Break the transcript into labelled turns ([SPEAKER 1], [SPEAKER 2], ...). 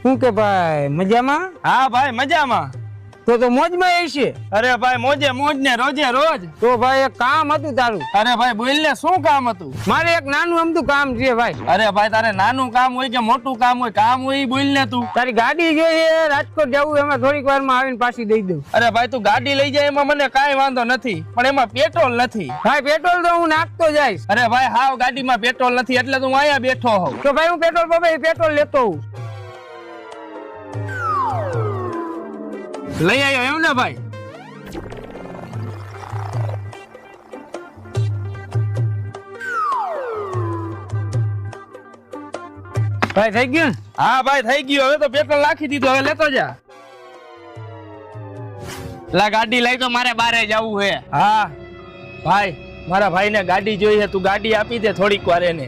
[SPEAKER 1] શું કે ભાઈ મજામાં?
[SPEAKER 2] હા ભાઈ મજામાં.
[SPEAKER 1] તો મોજમાં હશે.
[SPEAKER 2] અરે ભાઈ મોજે મોજ ને રોજે રોજ.
[SPEAKER 1] તો ભાઈ એક કામ હતું તારું.
[SPEAKER 2] અરે ભાઈ બોલ ને, શું કામ હતું?
[SPEAKER 1] મારે એક નાનું અમથું કામ છે ભાઈ.
[SPEAKER 2] અરે ભાઈ તારે નાનું કામ હોય કે મોટું કામ હોય, કામ હોય ઈ બોલ ને તું.
[SPEAKER 1] તારી ગાડી જોઈએ રાજકોટ જવું, એમાં થોડીક વારમાં આવીને પાછી દઈ દઉં.
[SPEAKER 2] અરે ભાઈ તું ગાડી લઈ જાય એમાં મને કાંઈ વાંધો નથી, પણ એમાં પેટ્રોલ નથી.
[SPEAKER 1] ભાઈ પેટ્રોલ તો હું નાખતો જઈશ.
[SPEAKER 2] અરે ભાઈ હાવ ગાડીમાં પેટ્રોલ નથી એટલે તું અહીંયા બેઠો હોઉં.
[SPEAKER 1] તો ભાઈ હું પેટ્રોલ પંપે પેટ્રોલ લેતો હોઉં.
[SPEAKER 2] લઈ આવ્યો એમ ને ભાઈ?
[SPEAKER 1] ભાઈ થઈ ગયું?
[SPEAKER 2] હા ભાઈ થઈ ગયું. હવે તો પેટ્રોલ નાખી દીધું, હવે લેતો જા. લા ગાડી લઈ તો મારે બારે જવું હે. હા ભાઈ મારા ભાઈને ગાડી જોઈ છે, તું ગાડી આપી દે થોડીક વાર એને.